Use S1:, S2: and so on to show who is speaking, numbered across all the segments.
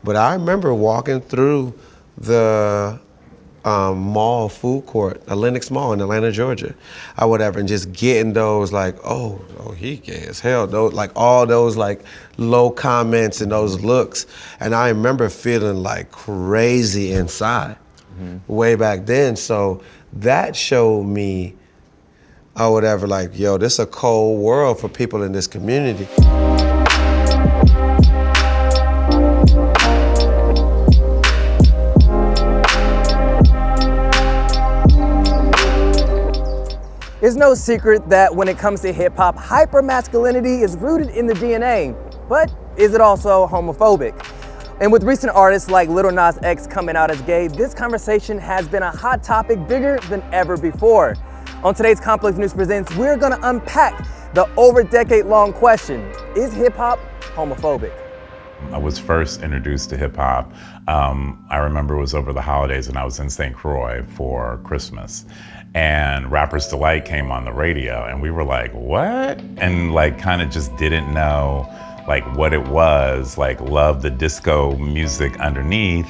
S1: But I remember walking through the mall food court, a Lenox Mall in Atlanta, Georgia, or whatever, and just getting those like, oh, he gay as hell, those, like all those like low comments and those looks. And I remember feeling like crazy inside way back then. So that showed me, or whatever, like, yo, this is a cold world for people in this community.
S2: It's no secret that when it comes to hip hop, hypermasculinity is rooted in the DNA, but is it also homophobic? And with recent artists like Lil Nas X coming out as gay, this conversation has been a hot topic bigger than ever before. On today's Complex News Presents, we're gonna unpack the over decade-long question, is hip hop homophobic?
S3: I was first introduced to hip hop. I remember it was over the holidays and I was in St. Croix for Christmas. And Rapper's Delight came on the radio and we were like, what? And like kind of just didn't know like what it was, like loved the disco music underneath.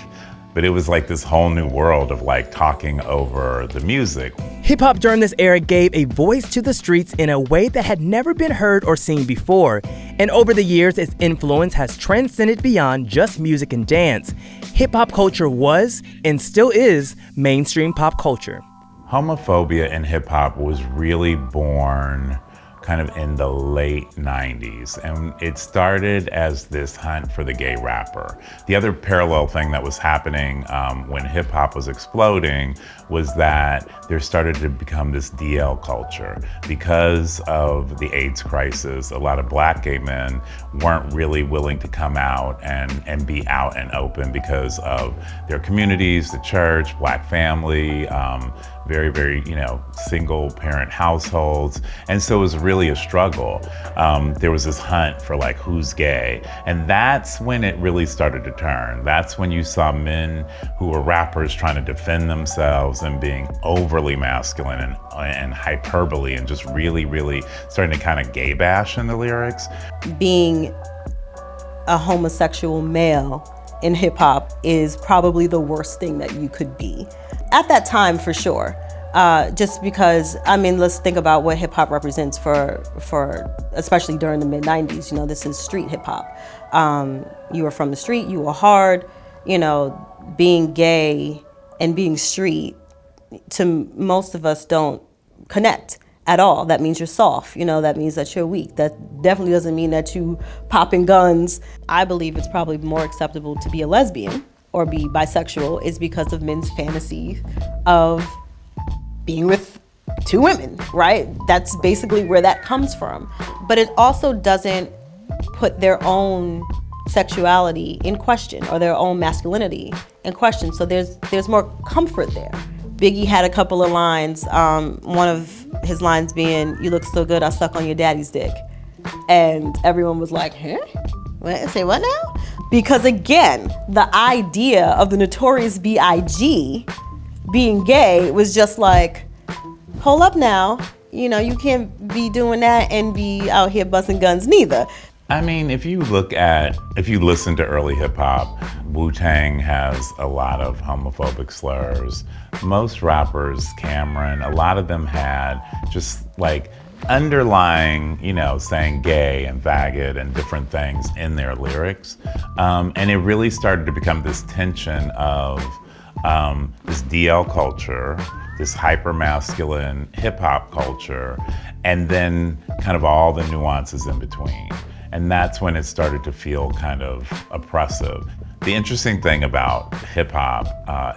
S3: But it was like this whole new world of like talking over the music.
S2: Hip hop during this era gave a voice to the streets in a way that had never been heard or seen before. And over the years, its influence has transcended beyond just music and dance. Hip hop culture was, and still is, mainstream pop culture.
S3: Homophobia in hip hop was really born kind of in the late 90s. And it started as this hunt for the gay rapper. The other parallel thing that was happening when hip hop was exploding was that there started to become this DL culture. Because of the AIDS crisis, a lot of black gay men weren't really willing to come out and be out and open because of their communities, the church, black family, very, very, single parent households. And so it was really a struggle. There was this hunt for like, who's gay? And that's when it really started to turn. That's when you saw men who were rappers trying to defend themselves and being overly masculine and hyperbole and just really, really starting to kind of gay bash in the lyrics.
S4: Being a homosexual male in hip hop is probably the worst thing that you could be. At that time, for sure. Just because, let's think about what hip hop represents for especially during the mid 90s. This is street hip hop. You were from the street, you were hard, being gay and being street, to most of us don't connect at all. That means you're soft, that means that you're weak. That definitely doesn't mean that you popping guns. I believe it's probably more acceptable to be a lesbian or be bisexual is because of men's fantasy of being with two women, right? That's basically where that comes from. But it also doesn't put their own sexuality in question or their own masculinity in question. So there's more comfort there. Biggie had a couple of lines, one of his lines being, "You look so good, I suck on your daddy's dick." And everyone was like, huh? What? Say what now? Because again, the idea of the Notorious B.I.G. being gay was just like, hold up now, you can't be doing that and be out here busting guns neither.
S3: If you listen to early hip hop, Wu-Tang has a lot of homophobic slurs. Most rappers, Cameron, a lot of them had just like underlying, saying gay and faggot and different things in their lyrics. And it really started to become this tension of this DL culture, this hyper-masculine hip-hop culture, and then kind of all the nuances in between. And that's when it started to feel kind of oppressive. The interesting thing about hip-hop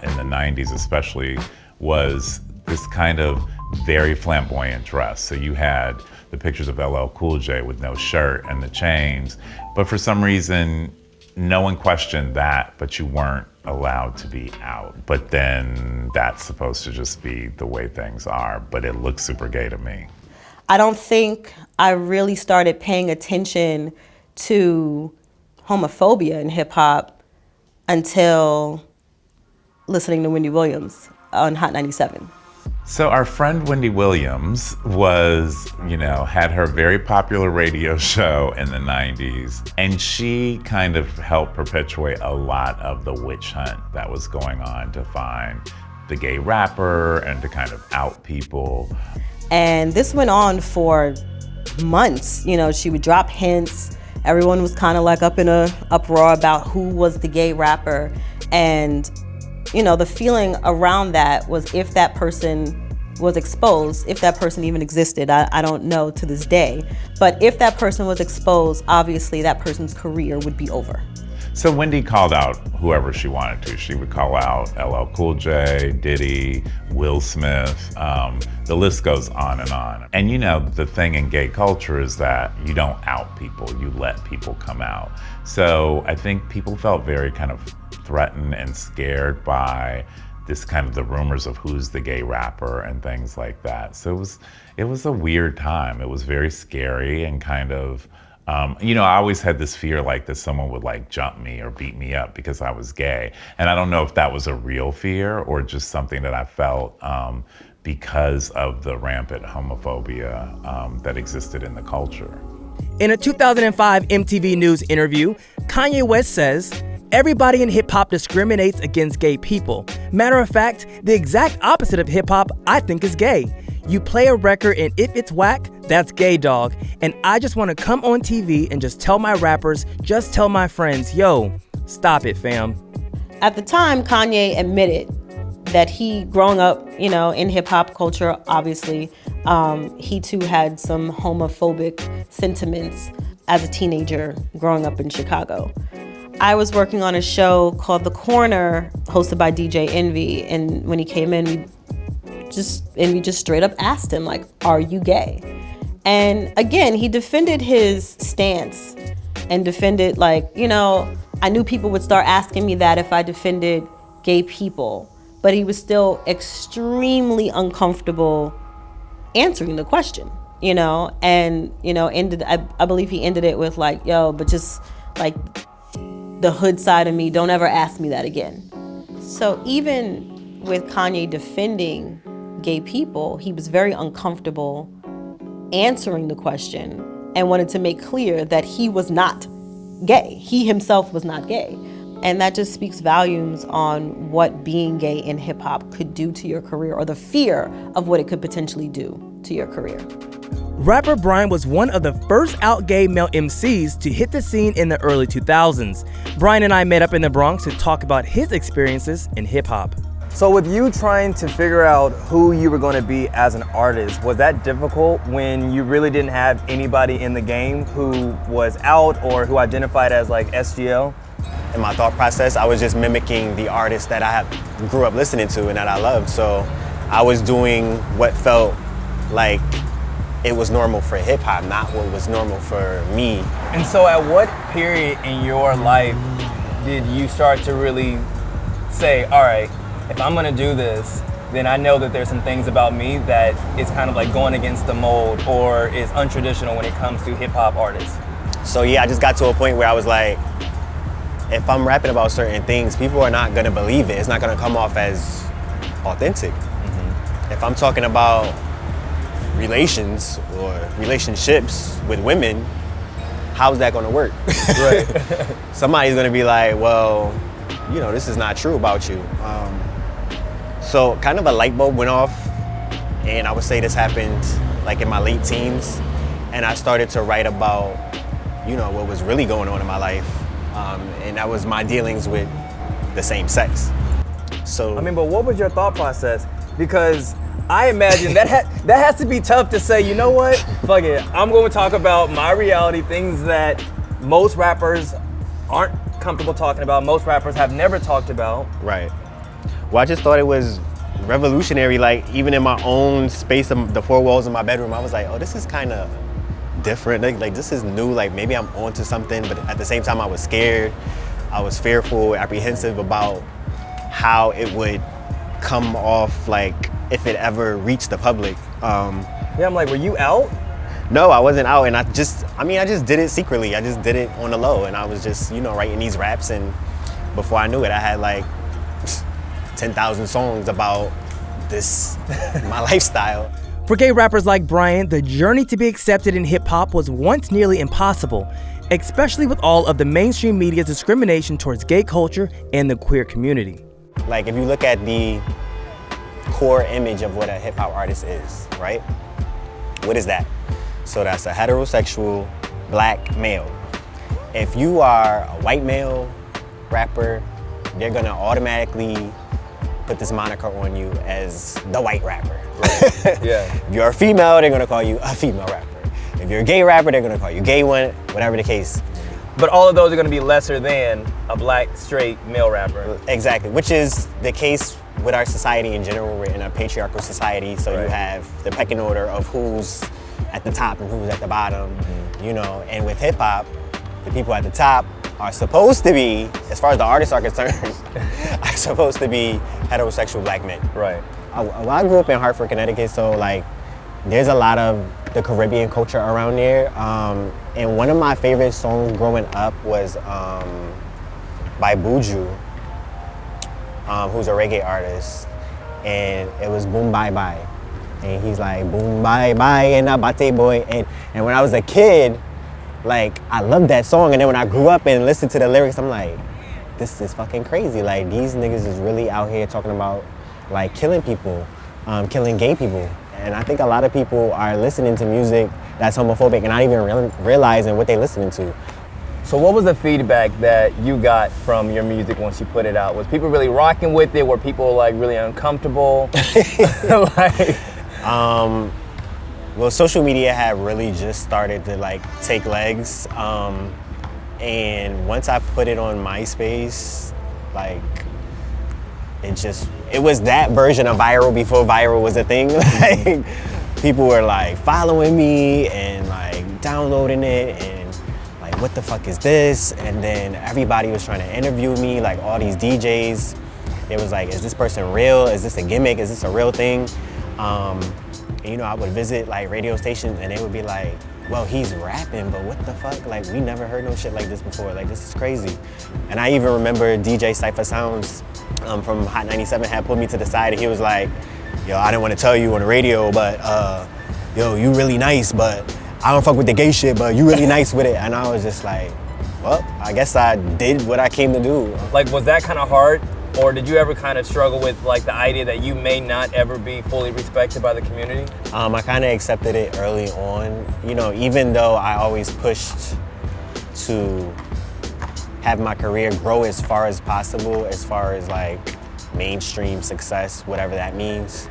S3: in the 90s especially was this kind of very flamboyant dress. So you had the pictures of LL Cool J with no shirt and the chains, but for some reason, no one questioned that, but you weren't allowed to be out. But then that's supposed to just be the way things are, but it looks super gay to me.
S4: I don't think I really started paying attention to homophobia in hip hop until listening to Wendy Williams on Hot 97.
S3: So our friend Wendy Williams had her very popular radio show in the 90s, and she kind of helped perpetuate a lot of the witch hunt that was going on to find the gay rapper and to kind of out people.
S4: And this went on for months. She would drop hints. Everyone was kind of like up in a uproar about who was the gay rapper. And the feeling around that was, if that person was exposed, if that person even existed, I don't know to this day, but if that person was exposed, obviously that person's career would be over.
S3: So Wendy called out whoever she wanted to. She would call out LL Cool J, Diddy, Will Smith, the list goes on and on. And the thing in gay culture is that you don't out people, you let people come out. So I think people felt very kind of threatened and scared by this kind of the rumors of who's the gay rapper and things like that. So it was a weird time. It was very scary and kind of, I always had this fear that someone would jump me or beat me up because I was gay. And I don't know if that was a real fear or just something that I felt because of the rampant homophobia that existed in the culture.
S2: In a 2005 MTV News interview, Kanye West says, "Everybody in hip-hop discriminates against gay people. Matter of fact, the exact opposite of hip-hop I think is gay. You play a record and if it's whack, that's gay, dog. And I just want to come on TV and just tell my rappers, just tell my friends, yo, stop it, fam."
S4: At the time, Kanye admitted that he, growing up, in hip-hop culture, obviously, he too had some homophobic sentiments as a teenager growing up in Chicago. I was working on a show called The Corner, hosted by DJ Envy, and when he came in, we just straight up asked him, are you gay? And again, he defended his stance and defended, I knew people would start asking me that if I defended gay people, but he was still extremely uncomfortable answering the question, and, I believe he ended it with yo, but just the hood side of me, don't ever ask me that again. So even with Kanye defending gay people, he was very uncomfortable answering the question and wanted to make clear that he was not gay. He himself was not gay. And that just speaks volumes on what being gay in hip hop could do to your career, or the fear of what it could potentially do to your career.
S2: Rapper Bryan was one of the first out gay male MCs to hit the scene in the early 2000s. Bryan and I met up in the Bronx to talk about his experiences in hip hop. So with you trying to figure out who you were going to be as an artist, was that difficult when you really didn't have anybody in the game who was out or who identified as SGL?
S5: In my thought process, I was just mimicking the artists that I grew up listening to and that I loved. So I was doing what felt like it was normal for hip hop, not what was normal for me.
S2: And so at what period in your life did you start to really say, all right, if I'm gonna do this, then I know that there's some things about me that is kind of going against the mold or is untraditional when it comes to hip hop artists?
S5: So yeah, I just got to a point where I was like, if I'm rapping about certain things, people are not gonna believe it. It's not gonna come off as authentic. Mm-hmm. If I'm talking about relations or relationships with women, how's that gonna work?
S2: Right.
S5: Somebody's gonna be like, well, this is not true about you. So kind of a light bulb went off, and I would say this happened in my late teens, and I started to write about, what was really going on in my life, and that was my dealings with the same sex. So
S2: but what was your thought process? Because I imagine that has to be tough to say, you know what, fuck it, I'm going to talk about my reality, things that most rappers aren't comfortable talking about, most rappers have never talked about.
S5: Right. Well, I just thought it was revolutionary, even in my own space, the four walls of my bedroom, I was like, oh, this is kind of different, this is new, maybe I'm onto something, but at the same time I was scared, I was fearful, apprehensive about how it would come off, if it ever reached the public.
S2: Yeah, I'm were you out?
S5: No, I wasn't out, and I just did it secretly. I just did it on the low, and I was just, writing these raps, and before I knew it, I had 10,000 songs about this my lifestyle.
S2: For gay rappers like Bryan, the journey to be accepted in hip-hop was once nearly impossible, especially with all of the mainstream media's discrimination towards gay culture and the queer community.
S5: Like, if you look at the core image of what a hip-hop artist is, right? What is that? So that's a heterosexual black male. If you are a white male rapper, they're gonna automatically put this moniker on you as the white rapper.
S2: Right. Yeah.
S5: If you're a female, they're gonna call you a female rapper. If you're a gay rapper, they're gonna call you gay one, whatever the case.
S2: But all of those are gonna be lesser than a black, straight, male rapper.
S5: Exactly, which is the case with our society in general. We're in a patriarchal society, so
S2: Right.
S5: you have the pecking order of who's at the top and who's at the bottom, you know, and with hip hop, the people at the top are supposed to be, as far as the artists are concerned, are supposed to be heterosexual black men.
S2: Right.
S5: I grew up in Hartford, Connecticut, so like there's a lot of the Caribbean culture around there. And one of my favorite songs growing up was by Buju, who's a reggae artist, and it was Boom Bye Bye. And he's like, boom bye bye and abate boy. And when I was a kid, like, I loved that song. And then when I grew up and listened to the lyrics, I'm like, this is fucking crazy. Like, these niggas is really out here talking about, like, killing people, killing gay people. And I think a lot of people are listening to music that's homophobic and not even realizing what they're listening to.
S2: So what was the feedback that you got from your music once you put it out? Was people really rocking with it? Were people like really uncomfortable? Like...
S5: Well, social media had really just started to like take legs. And once I put it on MySpace, like it was that version of viral before viral was a thing. Like, people were like following me and like downloading it and like, what the fuck is this? And then everybody was trying to interview me, like all these DJs. It was like, is this person real? Is this a gimmick? Is this a real thing? And, you know, I would visit like radio stations and they would be like, well, he's rapping, but what the fuck? Like, we never heard no shit like this before. Like, this is crazy. And I even remember DJ Cypher Sounds from Hot 97 had put me to the side and he was like, yo, I didn't want to tell you on the radio, but yo, you really nice, but I don't fuck with the gay shit, but you really nice with it. And I was just like, well, I guess I did what I came to do.
S2: Like, was that kind of hard? Or did you ever kind of struggle with like the idea that you may not ever be fully respected by the community?
S5: I kind of accepted it early on. You know, even though I always pushed to have my career grow as far as possible, as far as like mainstream success, whatever that means,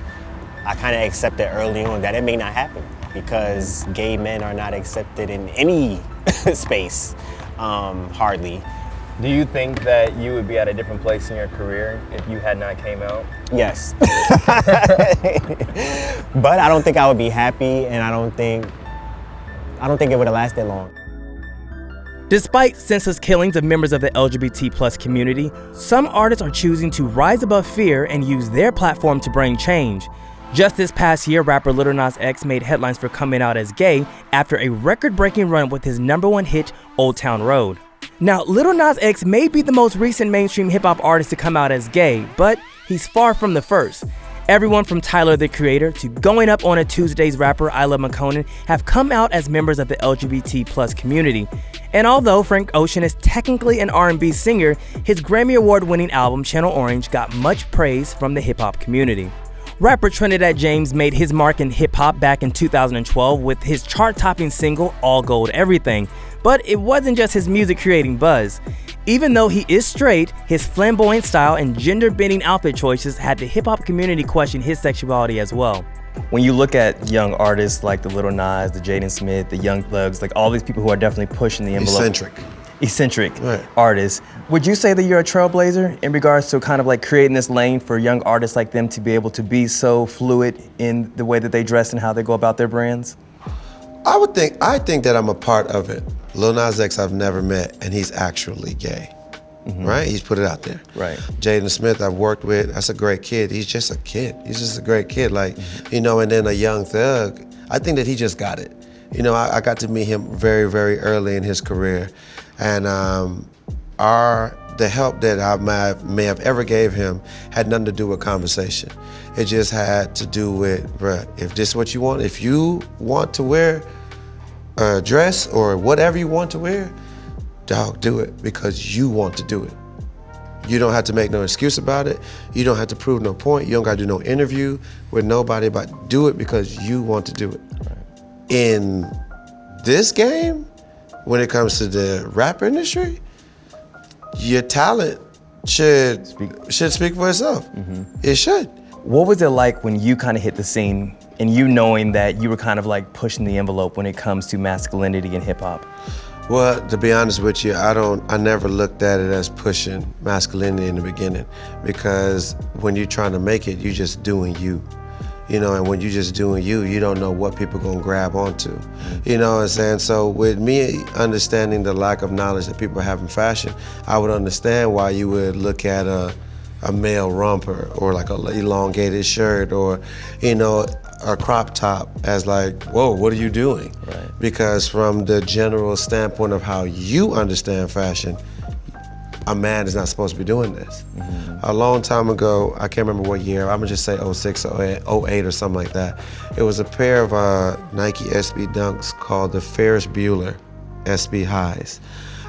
S5: I kind of accepted early on that it may not happen because gay men are not accepted in any space, hardly.
S2: Do you think that you would be at a different place in your career if you had not came out?
S5: Yes. But I don't think I would be happy, and I don't think it would have lasted long.
S2: Despite senseless killings of members of the LGBT+ community, some artists are choosing to rise above fear and use their platform to bring change. Just this past year, rapper Lil Nas X made headlines for coming out as gay after a record-breaking run with his #1 hit, Old Town Road. Now, Lil Nas X may be the most recent mainstream hip-hop artist to come out as gay, but he's far from the first. Everyone from Tyler, the Creator, to Going Up on a Tuesday's rapper Isla McConan have come out as members of the LGBT+ community. And although Frank Ocean is technically an R&B singer, his Grammy Award-winning album Channel Orange got much praise from the hip-hop community. Rapper Trinidad James made his mark in hip-hop back in 2012 with his chart-topping single All Gold Everything. But it wasn't just his music creating buzz. Even though he is straight, his flamboyant style and gender-bending outfit choices had the hip-hop community question his sexuality as well. When you look at young artists like the Lil Nas, the Jaden Smith, the Young Thugs, like all these people who are definitely pushing the envelope. Eccentric
S1: Right.
S2: artists. Would you say that you're a trailblazer in regards to kind of like creating this lane for young artists like them to be able to be so fluid in the way that they dress and how they go about their brands?
S1: I think that I'm a part of it. Lil Nas X I've never met, and he's actually gay, right? He's put it out there.
S2: Right.
S1: Jaden Smith I've worked with, that's a great kid. He's just a kid. He's just a great kid, like, you know, and then a Young Thug, I think that he just got it. You know, I got to meet him very, very early in his career, and our the help that I may have ever gave him had nothing to do with conversation. It just had to do with, bruh, if this is what you want, if you want to wear a dress or whatever you want to wear, dog, do it because you want to do it. You don't have to make no excuse about it. You don't have to prove no point. You don't gotta do no interview with nobody, but do it because you want to do it. Right. In this game, when it comes to the rap industry, your talent should speak for itself. Mm-hmm. It should.
S2: What was it like when you kind of hit the scene and you knowing that you were kind of like pushing the envelope when it comes to masculinity in hip hop?
S1: Well, to be honest with you, I never looked at it as pushing masculinity in the beginning, because when you're trying to make it, you're just doing you. You know, and when you're just doing you, you don't know what people gonna grab onto. You know what I'm saying? So with me understanding the lack of knowledge that people have in fashion, I would understand why you would look at a male romper or like a elongated shirt or, you know, a crop top as like, whoa, what are you doing? Right. Because from the general standpoint of how you understand fashion, a man is not supposed to be doing this. Mm-hmm. A long time ago, I can't remember what year, I'm gonna just say 06 or 08 or something like that. It was a pair of Nike SB Dunks called the Ferris Bueller SB Highs.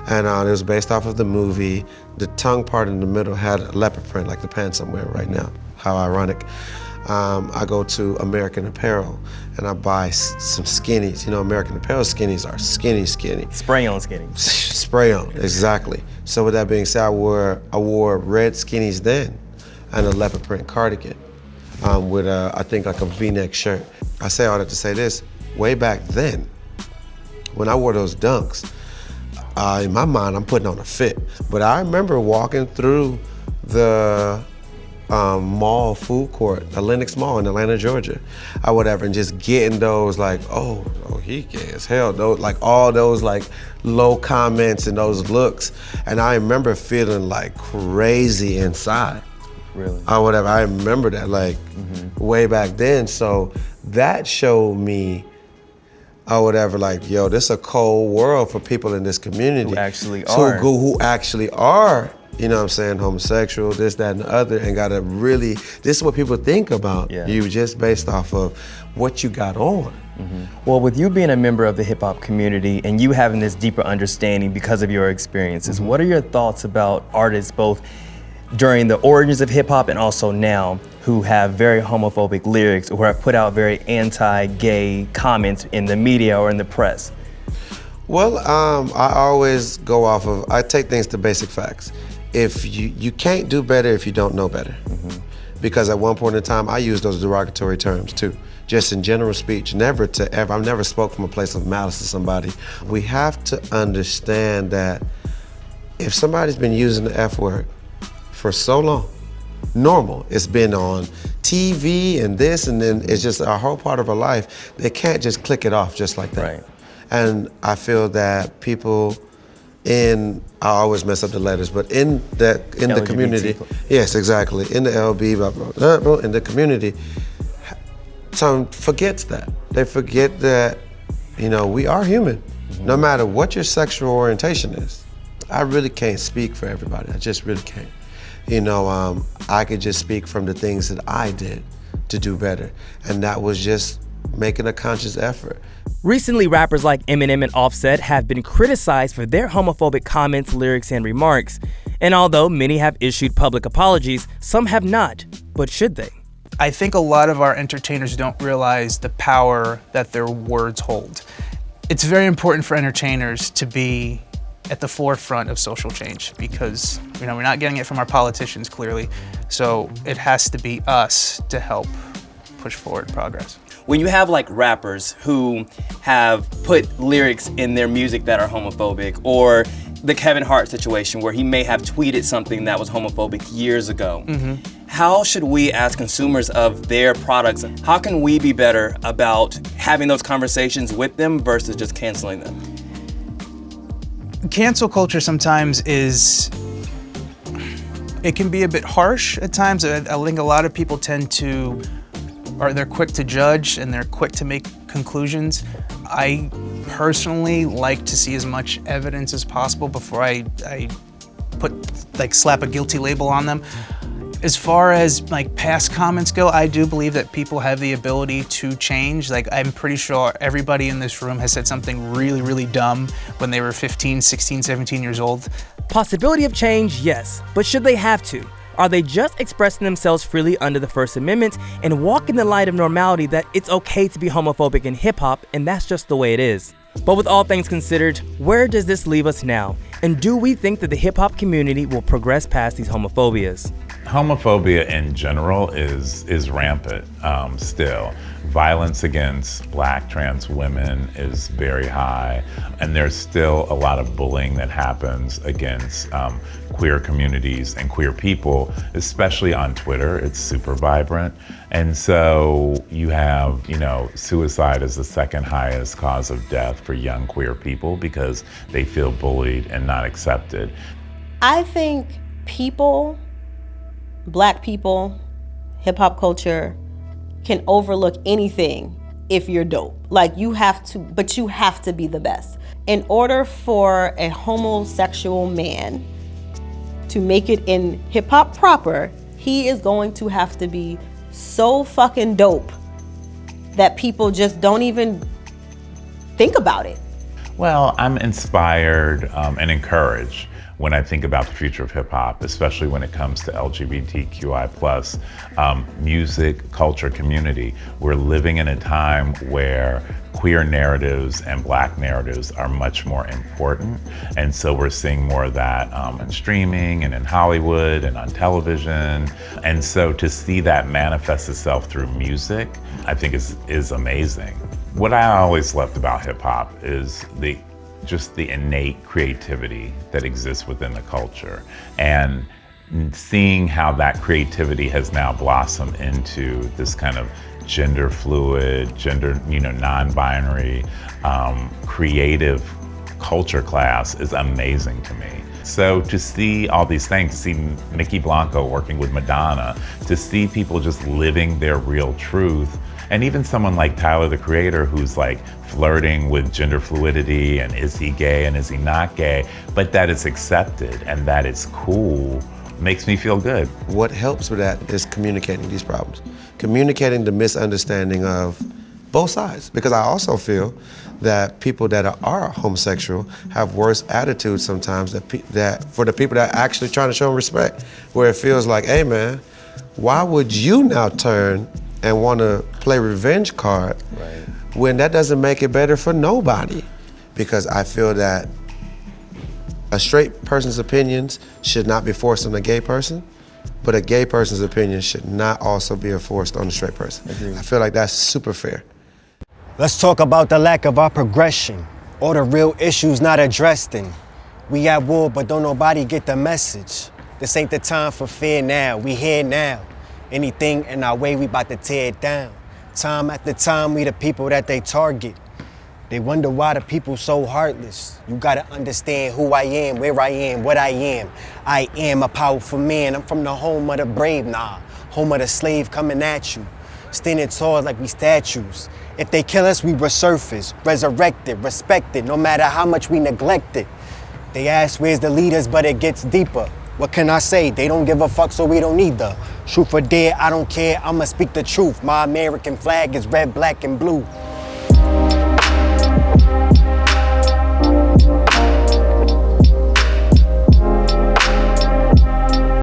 S1: And it was based off of the movie. The tongue part in the middle had a leopard print, like the pants I'm wearing right now. How ironic. I go to American Apparel and I buy some skinnies. You know, American Apparel skinnies are skinny.
S2: Spray-on skinny.
S1: Spray-on, exactly. So with that being said, I wore red skinnies then and a leopard print cardigan with I think like a V-neck shirt. I say all that to say this, way back then, when I wore those Dunks, in my mind, I'm putting on a fit. But I remember walking through the mall food court, the Lenox Mall in Atlanta, Georgia, or whatever, and just getting those like, oh, he gay as hell, those, like all those like low comments and those looks. And I remember feeling like crazy inside.
S2: Really?
S1: Or whatever, I remember that like way back then. So that showed me or whatever, like, yo, this is a cold world for people in this community.
S2: Who actually are.
S1: Who actually are, you know what I'm saying, homosexual, this, that, and the other, and gotta really, this is what people think about you just based off of what you got on.
S2: Mm-hmm. Well, with you being a member of the hip hop community and you having this deeper understanding because of your experiences, what are your thoughts about artists both during the origins of hip hop and also now who have very homophobic lyrics or have put out very anti-gay comments in the media or in the press?
S1: Well, I always go off of, I take things to basic facts. If you can't do better if you don't know better. Mm-hmm. Because at one point in time, I used those derogatory terms too. Just in general speech, I've never spoke from a place of malice to somebody. We have to understand that if somebody's been using the F word for so long, normal, it's been on TV and this, and then it's just a whole part of our life, they can't just click it off just like that. Right. And I feel that people I always mess up the letters, but in the community, yes, exactly, in the LB, in the community, some forgets that. They forget that, you know, we are human, no matter what your sexual orientation is. I really can't speak for everybody, I just really can't. You know, I could just speak from the things that I did to do better, and that was just making a conscious effort.
S2: Recently, rappers like Eminem and Offset have been criticized for their homophobic comments, lyrics, and remarks. And although many have issued public apologies, some have not. But should they?
S6: I think a lot of our entertainers don't realize the power that their words hold. It's very important for entertainers to be at the forefront of social change because, you know, we're not getting it from our politicians clearly. So it has to be us to help push forward progress.
S2: When you have like rappers who have put lyrics in their music that are homophobic, or the Kevin Hart situation where he may have tweeted something that was homophobic years ago, how should we as consumers of their products, how can we be better about having those conversations with them versus just canceling them?
S6: Cancel culture sometimes it can be a bit harsh at times. I think a lot of people they're quick to judge and they're quick to make conclusions. I personally like to see as much evidence as possible before I slap a guilty label on them. As far as like past comments go, I do believe that people have the ability to change. Like, I'm pretty sure everybody in this room has said something really, really dumb when they were 15, 16, 17 years old.
S2: Possibility of change, yes, but should they have to? Are they just expressing themselves freely under the First Amendment and walk in the light of normality that it's okay to be homophobic in hip-hop and that's just the way it is? But with all things considered, where does this leave us now? And do we think that the hip-hop community will progress past these homophobias?
S3: Homophobia in general is rampant still. Violence against Black trans women is very high, and there's still a lot of bullying that happens against queer communities and queer people, especially on Twitter. It's super vibrant. And so you have, suicide is the second highest cause of death for young queer people because they feel bullied and not accepted.
S4: I think Black people, hip hop culture can overlook anything if you're dope. Like, you have to be the best. In order for a homosexual man to make it in hip hop proper, he is going to have to be so fucking dope that people just don't even think about it.
S3: Well, I'm inspired and encouraged when I think about the future of hip hop, especially when it comes to LGBTQI+ music, culture, community. We're living in a time where queer narratives and Black narratives are much more important. And so we're seeing more of that in streaming and in Hollywood and on television. And so to see that manifest itself through music, I think is amazing. What I always loved about hip hop is just the innate creativity that exists within the culture, and seeing how that creativity has now blossomed into this kind of gender fluid, non-binary, creative culture class is amazing to me. So to see all these things, to see Nikki Blanco working with Madonna, to see people just living their real truth, and even someone like Tyler, the Creator, who's like flirting with gender fluidity and is he gay and is he not gay, but that it's accepted and that it's cool, makes me feel good.
S1: What helps with that is communicating these problems, communicating the misunderstanding of both sides. Because I also feel that people that are homosexual have worse attitudes sometimes that for the people that are actually trying to show them respect, where it feels like, hey man, why would you now turn and want to play revenge card when that doesn't make it better for nobody? Because I feel that a straight person's opinions should not be forced on a gay person, but a gay person's opinion should not also be enforced on a straight person. I feel like that's super fair.
S5: Let's talk about the lack of our progression, or the real issues not addressed in. We at war, but don't nobody get the message. This ain't the time for fear now, we here now. Anything in our way, we about to tear it down. Time after time, we the people that they target. They wonder why the people so heartless. You gotta understand who I am, where I am, what I am. I am a powerful man. I'm from the home of the brave, home of the slave coming at you. Standing tall like we statues. If they kill us, we resurface, resurrected, respected, no matter how much we neglect it. They ask where's the leaders, but it gets deeper. What can I say? They don't give a fuck, so we don't either. Truth or dare, I don't care, I'ma speak the truth. My American flag is red, black, and blue.